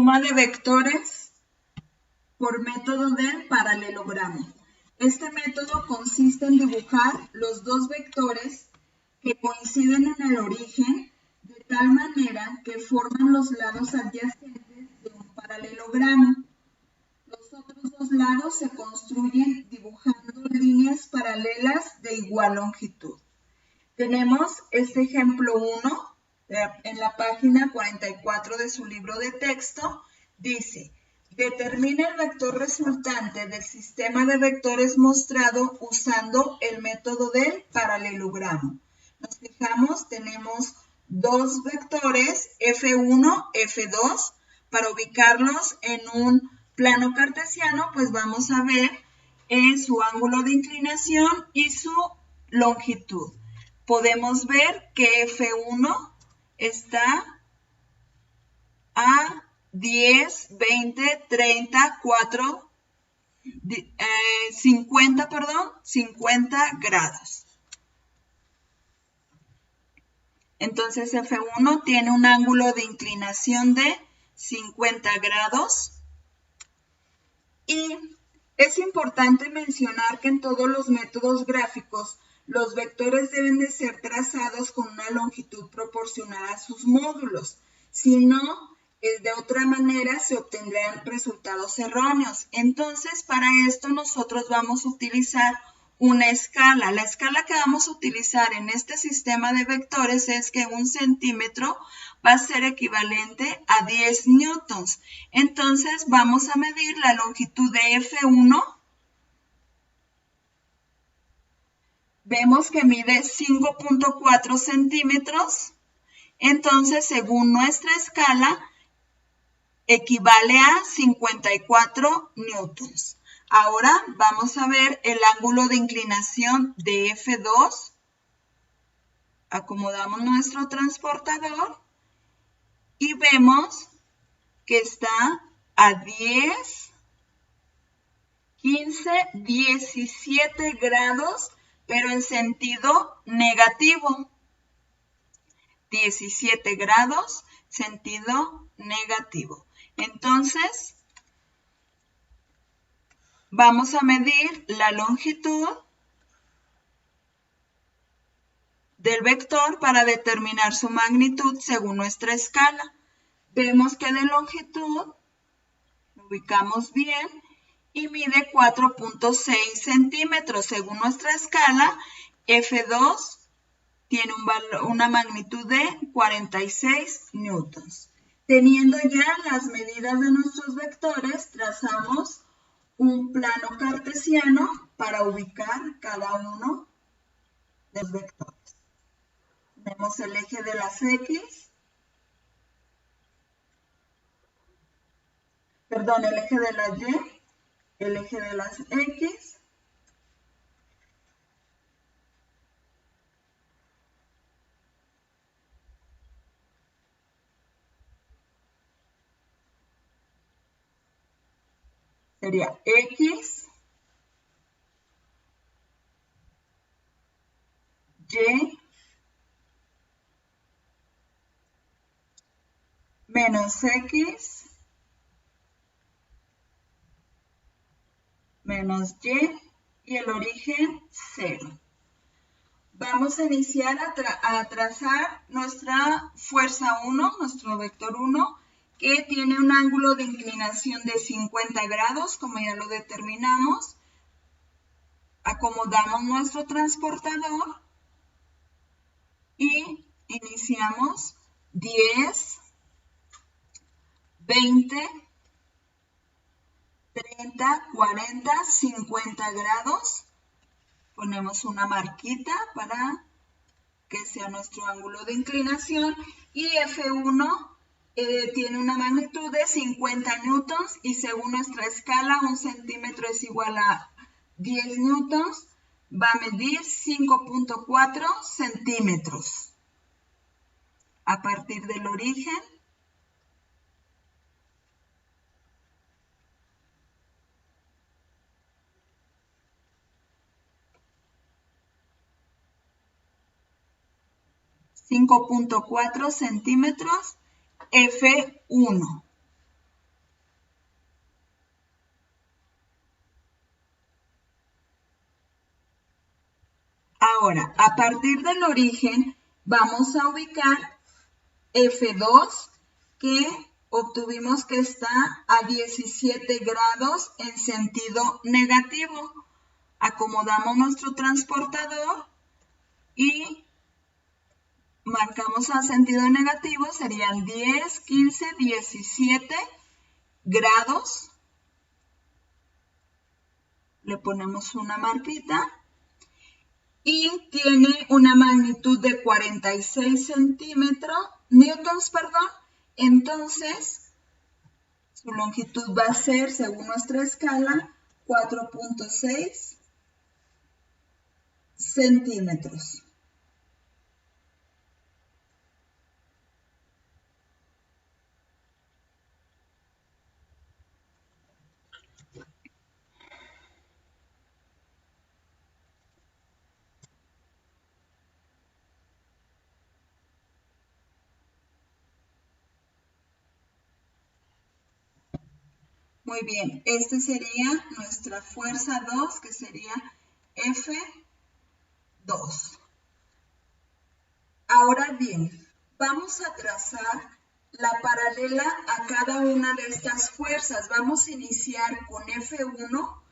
Suma de vectores por método del paralelogramo. Este método consiste en dibujar los dos vectores que coinciden en el origen de tal manera que forman los lados adyacentes de un paralelogramo. Los otros dos lados se construyen dibujando líneas paralelas de igual longitud. Tenemos este ejemplo 1 en la página 44 de su libro de texto. Dice: determina el vector resultante del sistema de vectores mostrado usando el método del paralelogramo. Nos fijamos, tenemos dos vectores, F1, F2. Para ubicarlos en un plano cartesiano, pues vamos a ver su ángulo de inclinación y su longitud. Podemos ver que F1 está a 10, 20, 30, 4, 50 grados. Entonces F1 tiene un ángulo de inclinación de 50 grados. Y es importante mencionar que en todos los métodos gráficos los vectores deben de ser trazados con una longitud proporcional a sus módulos. Si no, de otra manera se obtendrán resultados erróneos. Entonces, para esto nosotros vamos a utilizar una escala. La escala que vamos a utilizar en este sistema de vectores es que 1 centímetro va a ser equivalente a 10 newtons. Entonces, vamos a medir la longitud de F1. Vemos que mide 5.4 centímetros. Entonces, según nuestra escala, equivale a 54 newtons. Ahora vamos a ver el ángulo de inclinación de F2. Acomodamos nuestro transportador y vemos que está a 10, 15, 17 grados, pero en sentido negativo. 17 grados, sentido negativo. Entonces, vamos a medir la longitud del vector para determinar su magnitud según nuestra escala. Vemos que de longitud, lo ubicamos bien, y mide 4.6 centímetros. Según nuestra escala, F2 tiene una magnitud de 46 newtons. Teniendo ya las medidas de nuestros vectores, trazamos un plano cartesiano para ubicar cada uno de los vectores. Tenemos el eje de las X, el eje de la Y, el eje de las X, sería X, Y, menos X, menos y el origen 0. Vamos a iniciar a trazar nuestra fuerza 1, nuestro vector 1, que tiene un ángulo de inclinación de 50 grados, como ya lo determinamos. Acomodamos nuestro transportador y iniciamos 10, 20, 30, 40, 50 grados. Ponemos una marquita para que sea nuestro ángulo de inclinación. Y F1 tiene una magnitud de 50 newtons y según nuestra escala 1 centímetro es igual a 10 newtons. Va a medir 5.4 centímetros. A partir del origen, .4 centímetros, F1. Ahora, a partir del origen, vamos a ubicar F2, que obtuvimos que está a 17 grados en sentido negativo. Acomodamos nuestro transportador y marcamos a sentido negativo, serían 10, 15, 17 grados. Le ponemos una marquita y tiene una magnitud de 46 newtons, entonces su longitud va a ser, según nuestra escala, 4.6 centímetros. Muy bien, esta sería nuestra fuerza 2, que sería F2. Ahora bien, vamos a trazar la paralela a cada una de estas fuerzas. Vamos a iniciar con F1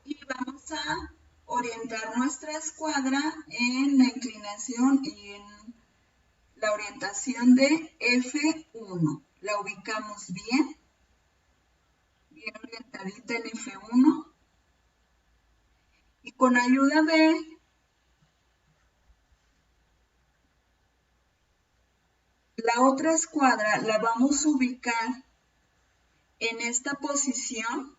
y vamos a orientar nuestra escuadra en la inclinación y en la orientación de F1. La ubicamos bien orientadita en F1 y con ayuda de la otra escuadra la vamos a ubicar en esta posición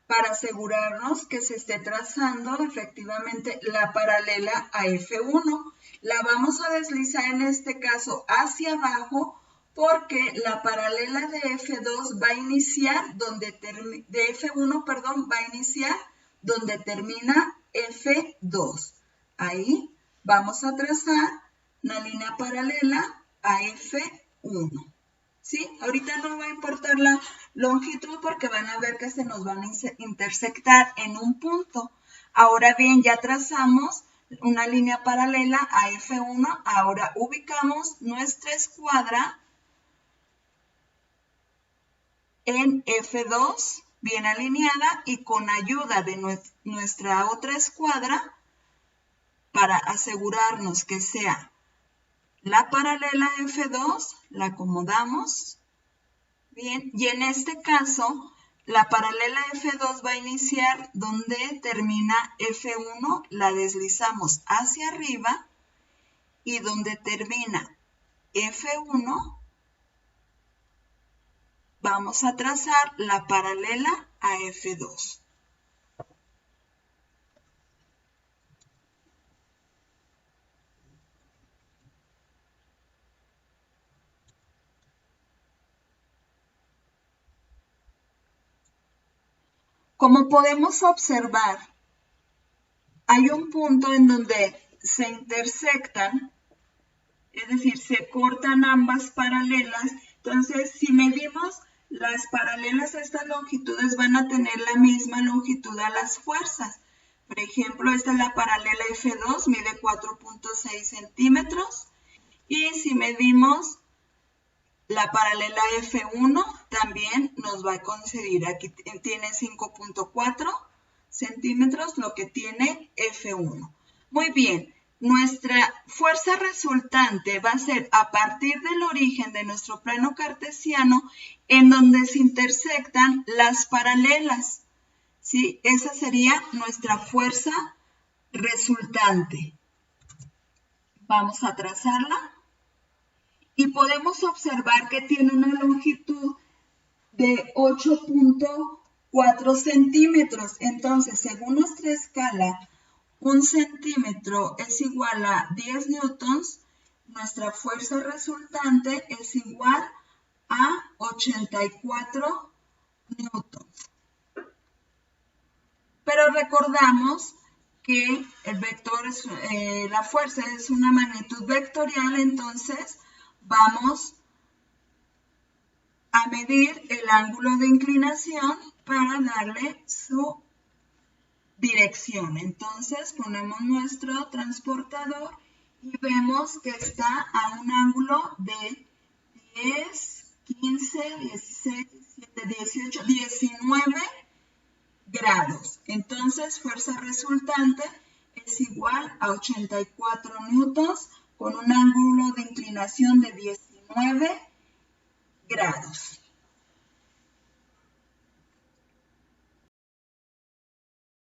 para asegurarnos que se esté trazando efectivamente la paralela a F1. La vamos a deslizar en este caso hacia abajo porque la paralela de F2 va a iniciar donde de F1, perdón, va a iniciar donde termina F2. Ahí vamos a trazar una línea paralela a F1. ¿Sí? Ahorita no va a importar la longitud porque van a ver que se nos van a intersectar en un punto. Ahora bien, ya trazamos una línea paralela a F1. Ahora ubicamos nuestra escuadra en F2, bien alineada, y con ayuda de nuestra otra escuadra, para asegurarnos que sea la paralela a F2, la acomodamos bien, y en este caso, la paralela F2 va a iniciar donde termina F1, la deslizamos hacia arriba, y donde termina F1, vamos a trazar la paralela a F2. Como podemos observar, hay un punto en donde se intersectan, es decir, se cortan ambas paralelas. Entonces, si medimos las paralelas a estas longitudes, van a tener la misma longitud a las fuerzas. Por ejemplo, esta es la paralela F2, mide 4.6 centímetros. Y si medimos la paralela F1, también nos va a conceder, aquí tiene 5.4 centímetros, lo que tiene F1. Muy bien, nuestra fuerza resultante va a ser a partir del origen de nuestro plano cartesiano, en donde se intersectan las paralelas. ¿Sí? Esa sería nuestra fuerza resultante. Vamos a trazarla. Y podemos observar que tiene una longitud de 8.4 centímetros. Entonces, según nuestra escala, 1 centímetro es igual a 10 newtons. Nuestra fuerza resultante es igual a 84 newtons. Pero recordamos que el vector la fuerza es una magnitud vectorial, entonces vamos a medir el ángulo de inclinación para darle su dirección. Entonces ponemos nuestro transportador y vemos que está a un ángulo de 10, 15, 16, 17, 18, 19 grados. Entonces, fuerza resultante es igual a 84 newtons con un ángulo de inclinación de 19 grados.